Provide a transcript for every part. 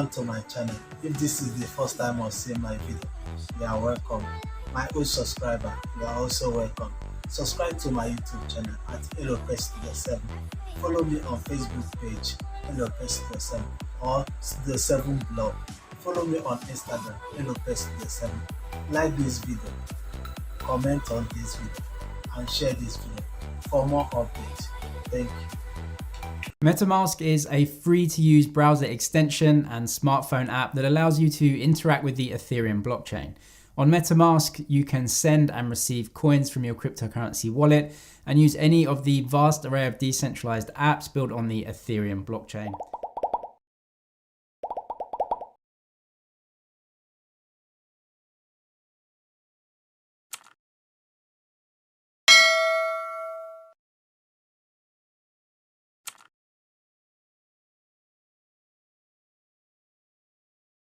Welcome to my channel. If this is the first time of seeing my video, you are welcome. My old subscriber, you are also welcome. Subscribe to my YouTube channel at HelloPress7. Follow me on Facebook page HelloPress7 or the 7 blog. Follow me on Instagram HelloPress7. Like this video, comment on this video, and share this video for more updates. Thank you. MetaMask is a free-to-use browser extension and smartphone app that allows you to interact with the Ethereum blockchain. On MetaMask, you can send and receive coins from your cryptocurrency wallet and use any of the vast array of decentralized apps built on the Ethereum blockchain.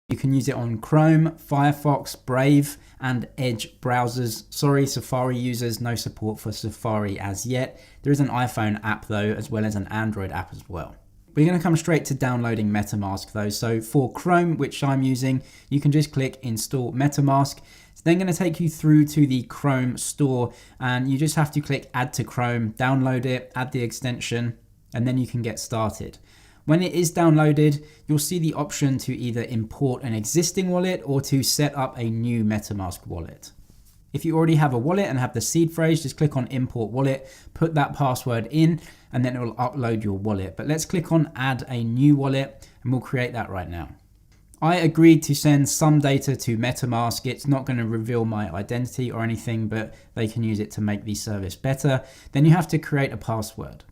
You can use it on Chrome, Firefox, Brave, and Edge browsers. Sorry, Safari users, no support for Safari as yet. There is an iPhone app though, as well as an Android app as well. We're going to come straight to downloading MetaMask though. So for Chrome, which I'm using, you can just click install MetaMask. It's then going to take you through to the Chrome store and you just have to click add to Chrome, download it, add the extension, and then you can get started. When it is downloaded, you'll see the option to either import an existing wallet or to set up a new MetaMask wallet. If you already have a wallet and have the seed phrase, just click on import wallet, put that password in, and then it will upload your wallet. But let's click on add a new wallet and we'll create that right now. I agreed to send some data to MetaMask. It's not going to reveal my identity or anything, but they can use it to make the service better. Then you have to create a password.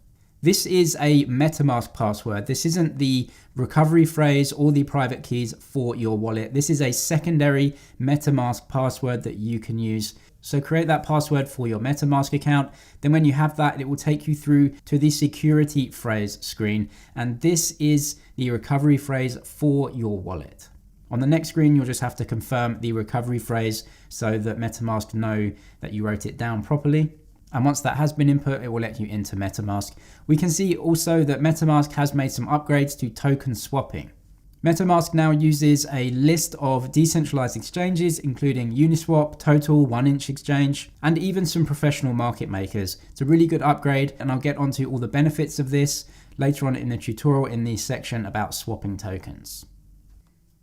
This is a MetaMask password. This isn't the recovery phrase or the private keys for your wallet. This is a secondary MetaMask password that you can use. So create that password for your MetaMask account. Then when you have that, it will take you through to the security phrase screen. And this is the recovery phrase for your wallet. On the next screen, you'll just have to confirm the recovery phrase so that MetaMask know that you wrote it down properly. And once that has been input, it will let you into MetaMask. We can see also that MetaMask has made some upgrades to token swapping. MetaMask now uses a list of decentralized exchanges, including Uniswap, Total, 1inch Exchange, and even some professional market makers. It's a really good upgrade, and I'll get onto all the benefits of this later on in the tutorial in the section about swapping tokens.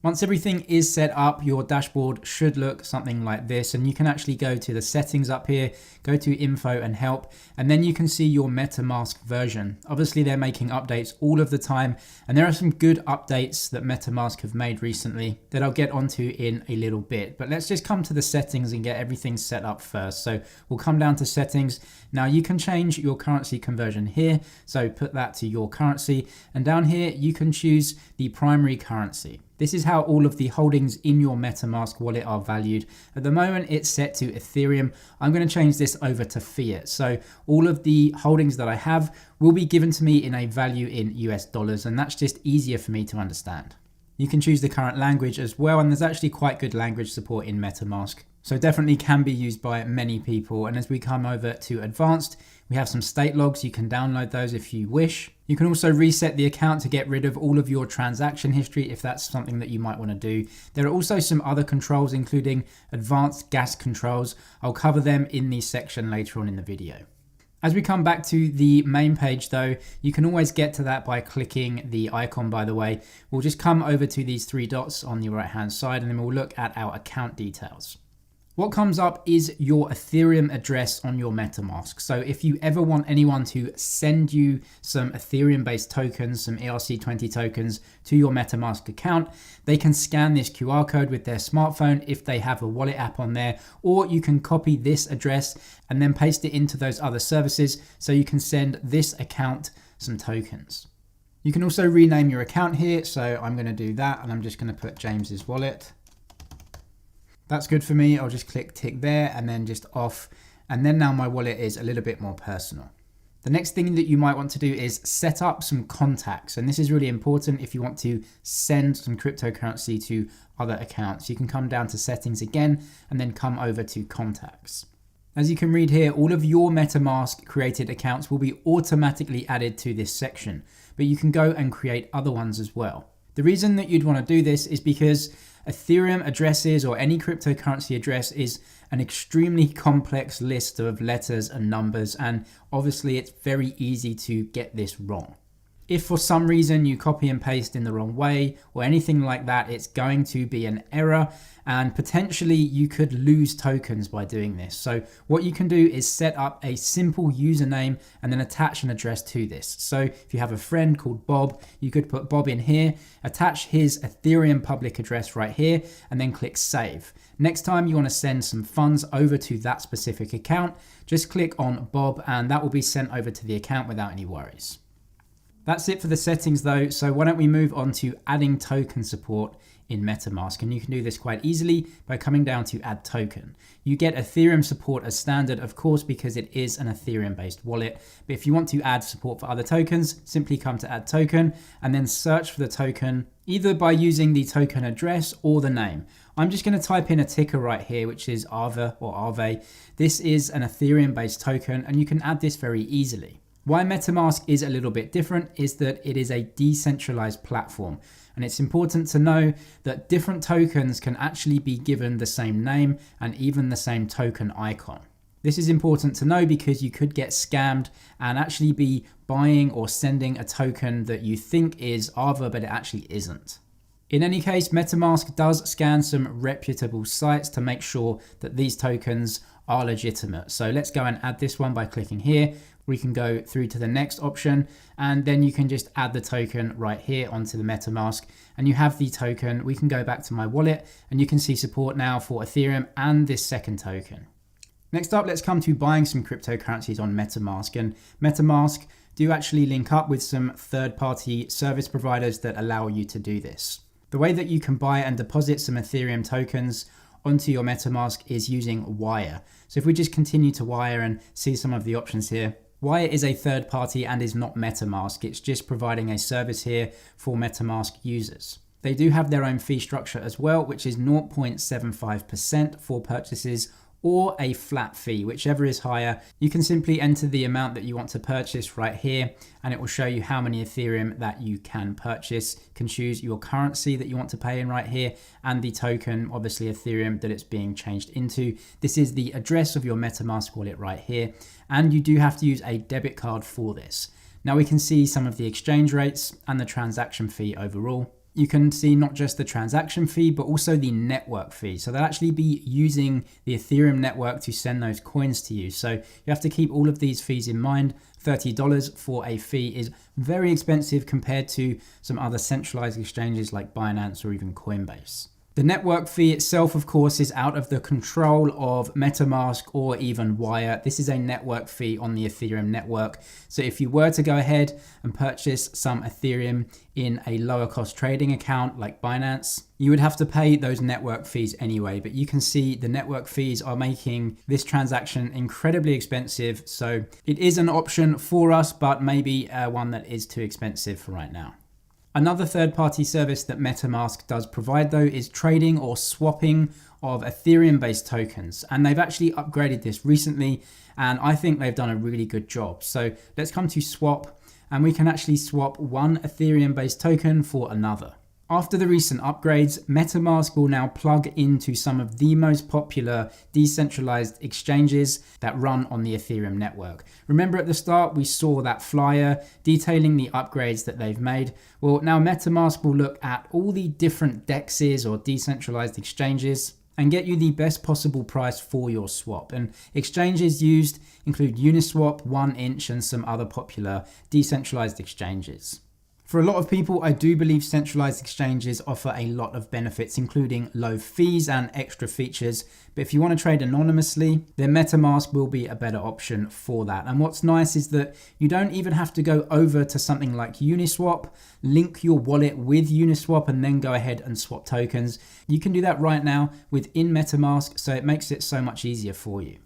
Once everything is set up, your dashboard should look something like this, and you can actually go to the settings up here, go to info and help, and then you can see your MetaMask version. Obviously they're making updates all of the time, and there are some good updates that MetaMask have made recently that I'll get onto in a little bit. But let's just come to the settings and get everything set up first. So we'll come down to settings. Now you can change your currency conversion here, so put that to your currency, and down here you can choose the primary currency. This is how all of the holdings in your MetaMask wallet are valued. At the moment, it's set to Ethereum. I'm going to change this over to fiat. So all of the holdings that I have will be given to me in a value in US dollars, and that's just easier for me to understand. You can choose the current language as well, and there's actually quite good language support in MetaMask. So definitely can be used by many people. And as we come over to advanced, we have some state logs. You can download those if you wish. You can also reset the account to get rid of all of your transaction history if that's something that you might want to do. There are also some other controls, including advanced gas controls. I'll cover them in the section later on in the video. As we come back to the main page though, you can always get to that by clicking the icon, by the way. We'll just come over to these three dots on the right hand side and then we'll look at our account details. What comes up is your Ethereum address on your MetaMask. So if you ever want anyone to send you some Ethereum-based tokens, some ERC20 tokens to your MetaMask account, they can scan this QR code with their smartphone if they have a wallet app on there, or you can copy this address and then paste it into those other services so you can send this account some tokens. You can also rename your account here. So I'm going to do that and I'm just going to put James's wallet. That's good for me. I'll just click tick there and then just off. And then now my wallet is a little bit more personal. The next thing that you might want to do is set up some contacts. And this is really important if you want to send some cryptocurrency to other accounts. You can come down to settings again and then come over to contacts. As you can read here, all of your MetaMask created accounts will be automatically added to this section, but you can go and create other ones as well. The reason that you'd want to do this is because Ethereum addresses or any cryptocurrency address is an extremely complex list of letters and numbers, and obviously it's very easy to get this wrong. If for some reason you copy and paste in the wrong way or anything like that, it's going to be an error and potentially you could lose tokens by doing this. So what you can do is set up a simple username and then attach an address to this. So if you have a friend called Bob, you could put Bob in here, attach his Ethereum public address right here, and then click save. Next time you want to send some funds over to that specific account, just click on Bob and that will be sent over to the account without any worries. That's it for the settings though, so why don't we move on to adding token support in MetaMask, and you can do this quite easily by coming down to add token. You get Ethereum support as standard, of course, because it is an Ethereum based wallet, but if you want to add support for other tokens, simply come to add token and then search for the token either by using the token address or the name. I'm just going to type in a ticker right here, which is Aave or Aave. This is an Ethereum based token and you can add this very easily. Why MetaMask is a little bit different is that it is a decentralized platform. And it's important to know that different tokens can actually be given the same name and even the same token icon. This is important to know because you could get scammed and actually be buying or sending a token that you think is Aave, but it actually isn't. In any case, MetaMask does scan some reputable sites to make sure that these tokens are legitimate. So let's go and add this one by clicking here. We can go through to the next option and then you can just add the token right here onto the MetaMask and you have the token. We can go back to my wallet and you can see support now for Ethereum and this second token. Next up, let's come to buying some cryptocurrencies on MetaMask, and MetaMask do actually link up with some third-party service providers that allow you to do this. The way that you can buy and deposit some Ethereum tokens onto your MetaMask is using Wire. So if we just continue to Wire and see some of the options here, Wire is a third party and is not MetaMask. It's just providing a service here for MetaMask users. They do have their own fee structure as well, which is 0.75% for purchases or a flat fee, whichever is higher. You can simply enter the amount that you want to purchase right here and it will show you how many Ethereum that you can purchase. You can choose your currency that you want to pay in right here and the token, obviously Ethereum, that it's being changed into. This is the address of your MetaMask wallet right here, and you do have to use a debit card for this. Now we can see some of the exchange rates and the transaction fee overall. You can see not just the transaction fee, but also the network fee. So they'll actually be using the Ethereum network to send those coins to you. So you have to keep all of these fees in mind. $30 for a fee is very expensive compared to some other centralized exchanges like Binance or even Coinbase. The network fee itself, of course, is out of the control of MetaMask or even Wire. This is a network fee on the Ethereum network. So if you were to go ahead and purchase some Ethereum in a lower cost trading account like Binance, you would have to pay those network fees anyway. But you can see the network fees are making this transaction incredibly expensive. So it is an option for us, but maybe one that is too expensive for right now. Another third-party service that MetaMask does provide though is trading or swapping of Ethereum-based tokens. And they've actually upgraded this recently and I think they've done a really good job. So let's come to swap and we can actually swap one Ethereum-based token for another. After the recent upgrades, MetaMask will now plug into some of the most popular decentralized exchanges that run on the Ethereum network. Remember at the start, we saw that flyer detailing the upgrades that they've made. Well, now MetaMask will look at all the different DEXs or decentralized exchanges and get you the best possible price for your swap. And exchanges used include Uniswap, 1inch, and some other popular decentralized exchanges. For a lot of people, I do believe centralized exchanges offer a lot of benefits, including low fees and extra features. But if you want to trade anonymously, then MetaMask will be a better option for that. And what's nice is that you don't even have to go over to something like Uniswap, link your wallet with Uniswap, and then go ahead and swap tokens. You can do that right now within MetaMask, so it makes it so much easier for you.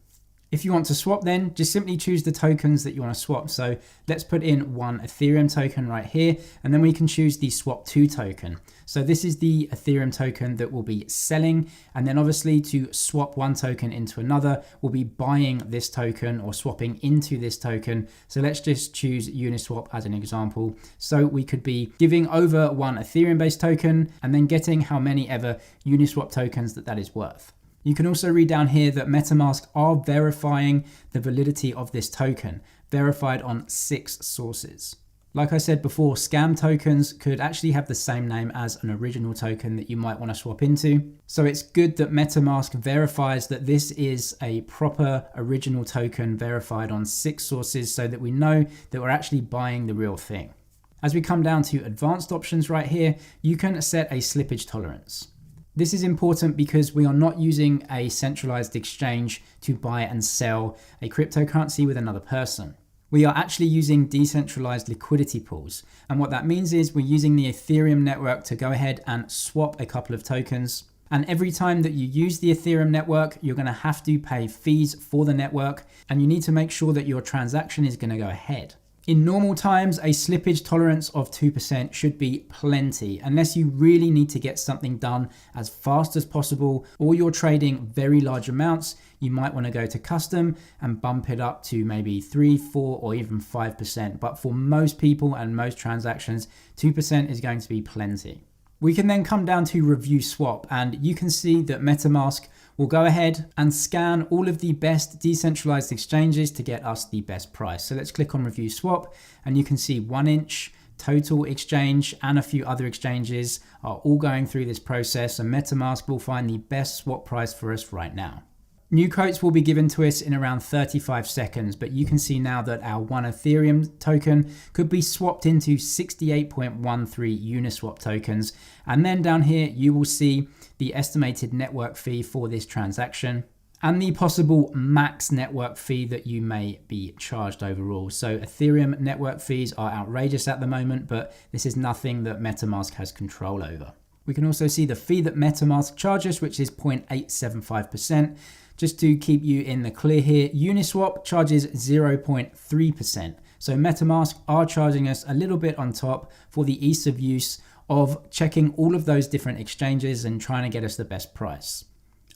If you want to swap then, just simply choose the tokens that you want to swap. So let's put in one Ethereum token right here, and then we can choose the swap to token. So this is the Ethereum token that we'll be selling. And then obviously to swap one token into another, we'll be buying this token or swapping into this token. So let's just choose Uniswap as an example. So we could be giving over one Ethereum based token and then getting how many ever Uniswap tokens that is worth. You can also read down here that MetaMask are verifying the validity of this token, verified on 6 sources. Like I said before, scam tokens could actually have the same name as an original token that you might want to swap into. So it's good that MetaMask verifies that this is a proper original token verified on 6 sources so that we know that we're actually buying the real thing. As we come down to advanced options right here, you can set a slippage tolerance. This is important because we are not using a centralized exchange to buy and sell a cryptocurrency with another person. We are actually using decentralized liquidity pools. And what that means is we're using the Ethereum network to go ahead and swap a couple of tokens. And every time that you use the Ethereum network, you're going to have to pay fees for the network. And you need to make sure that your transaction is going to go ahead. In normal times, a slippage tolerance of 2% should be plenty, unless you really need to get something done as fast as possible, or you're trading very large amounts. You might want to go to custom and bump it up to maybe 3, 4, or even 5%. But for most people and most transactions, 2% is going to be plenty. We can then come down to review swap, and you can see that MetaMask will go ahead and scan all of the best decentralized exchanges to get us the best price. So let's click on review swap, and you can see 1inch, Total Exchange, and a few other exchanges are all going through this process, and MetaMask will find the best swap price for us right now. New quotes will be given to us in around 35 seconds, but you can see now that our one Ethereum token could be swapped into 68.13 Uniswap tokens. And then down here, you will see the estimated network fee for this transaction and the possible max network fee that you may be charged overall. So Ethereum network fees are outrageous at the moment, but this is nothing that MetaMask has control over. We can also see the fee that MetaMask charges, which is 0.875%. Just to keep you in the clear here, Uniswap charges 0.3%. So MetaMask are charging us a little bit on top for the ease of use of checking all of those different exchanges and trying to get us the best price.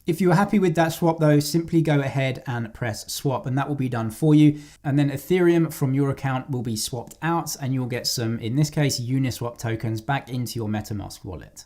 If you're happy with that swap though, simply go ahead and press swap and that will be done for you. And then Ethereum from your account will be swapped out and you'll get some, in this case, Uniswap tokens back into your MetaMask wallet.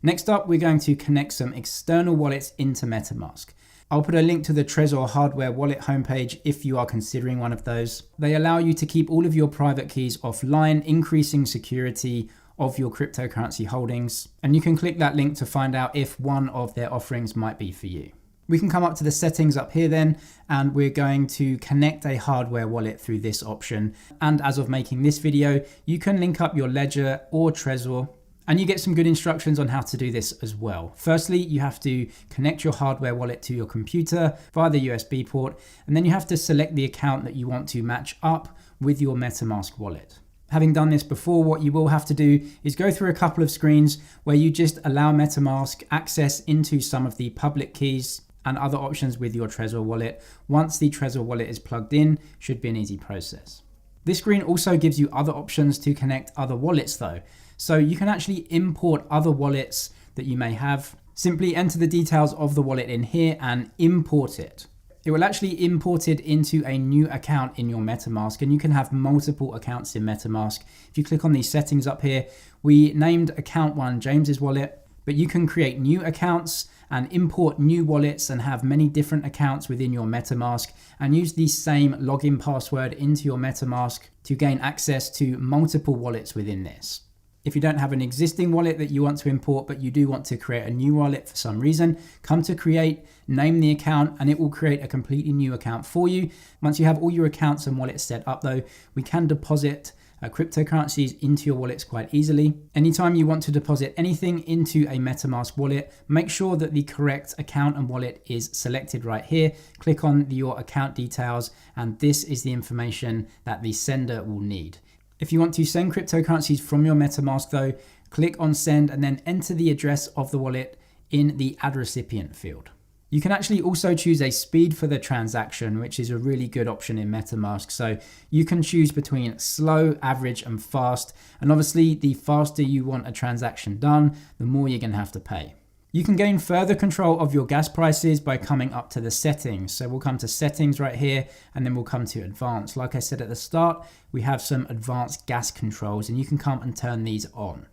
Next up, we're going to connect some external wallets into MetaMask. I'll put a link to the Trezor hardware wallet homepage if you are considering one of those. They allow you to keep all of your private keys offline, increasing security of your cryptocurrency holdings. And you can click that link to find out if one of their offerings might be for you. We can come up to the settings up here then, and we're going to connect a hardware wallet through this option. And as of making this video, you can link up your Ledger or Trezor. And you get some good instructions on how to do this as well. Firstly, you have to connect your hardware wallet to your computer via the USB port, and then you have to select the account that you want to match up with your MetaMask wallet. Having done this before, what you will have to do is go through a couple of screens where you just allow MetaMask access into some of the public keys and other options with your Trezor wallet. Once the Trezor wallet is plugged in, should be an easy process. This screen also gives you other options to connect other wallets though. So you can actually import other wallets that you may have. Simply enter the details of the wallet in here and import it. It will actually import it into a new account in your MetaMask, and you can have multiple accounts in MetaMask. If you click on these settings up here, we named account 1 James's wallet, but you can create new accounts and import new wallets and have many different accounts within your MetaMask and use the same login password into your MetaMask to gain access to multiple wallets within this. If you don't have an existing wallet that you want to import, but you do want to create a new wallet for some reason, come to create, name the account, and it will create a completely new account for you. Once you have all your accounts and wallets set up though, we can deposit cryptocurrencies into your wallets quite easily. Anytime you want to deposit anything into a MetaMask wallet, make sure that the correct account and wallet is selected right here. Click on your account details, and this is the information that the sender will need. If you want to send cryptocurrencies from your MetaMask though, click on send and then enter the address of the wallet in the add recipient field. You can actually also choose a speed for the transaction, which is a really good option in MetaMask. So you can choose between slow, average, and fast. And obviously, the faster you want a transaction done, the more you're going to have to pay. You can gain further control of your gas prices by coming up to the settings. So we'll come to settings right here, and then we'll come to advanced. Like I said at the start, we have some advanced gas controls, and you can come and turn these on.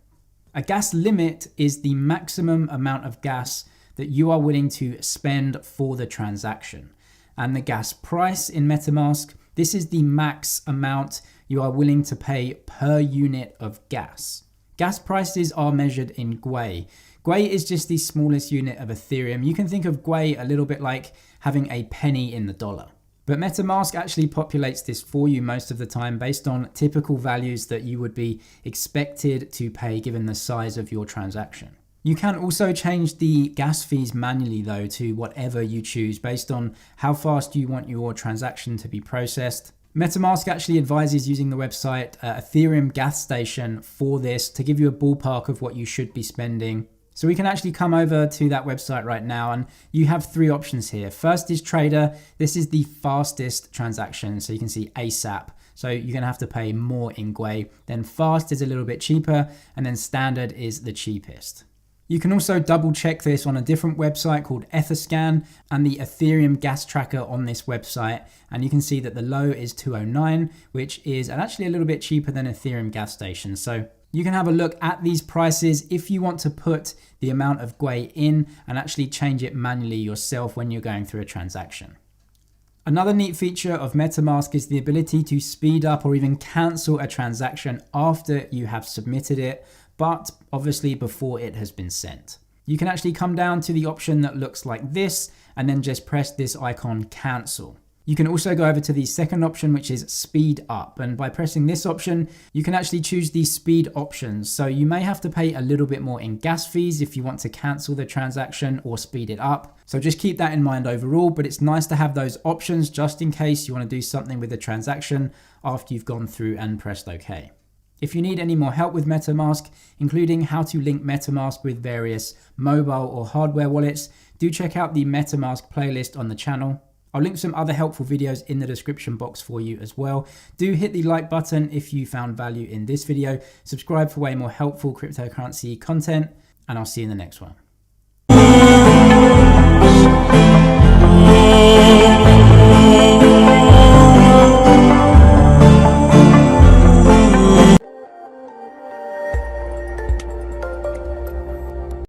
A gas limit is the maximum amount of gas that you are willing to spend for the transaction. And the gas price in MetaMask, this is the max amount you are willing to pay per unit of gas. Gas prices are measured in Gwei. Gwei is just the smallest unit of Ethereum. You can think of Gwei a little bit like having a penny in the dollar. But MetaMask actually populates this for you most of the time based on typical values that you would be expected to pay given the size of your transaction. You can also change the gas fees manually though to whatever you choose based on how fast you want your transaction to be processed. MetaMask actually advises using the website Ethereum Gas Station for this to give you a ballpark of what you should be spending. So we can actually come over to that website right now, and you have three options here. First is Trader. This is the fastest transaction. So you can see ASAP. So you're going to have to pay more in Gwei. Then Fast is a little bit cheaper, and then Standard is the cheapest. You can also double check this on a different website called Etherscan and the Ethereum gas tracker on this website. And you can see that the low is 209, which is actually a little bit cheaper than Ethereum gas station. So you can have a look at these prices if you want to put the amount of Gwei in and actually change it manually yourself when you're going through a transaction. Another neat feature of MetaMask is the ability to speed up or even cancel a transaction after you have submitted it, but obviously before it has been sent. You can actually come down to the option that looks like this and then just press this icon cancel. You can also go over to the second option, which is speed up. And by pressing this option, you can actually choose the speed options. So you may have to pay a little bit more in gas fees if you want to cancel the transaction or speed it up. So just keep that in mind overall, but it's nice to have those options just in case you want to do something with the transaction after you've gone through and pressed OK. If you need any more help with MetaMask, including how to link MetaMask with various mobile or hardware wallets, do check out the MetaMask playlist on the channel. I'll link some other helpful videos in the description box for you as well. Do hit the like button if you found value in this video. Subscribe for way more helpful cryptocurrency content, and I'll see you in the next one.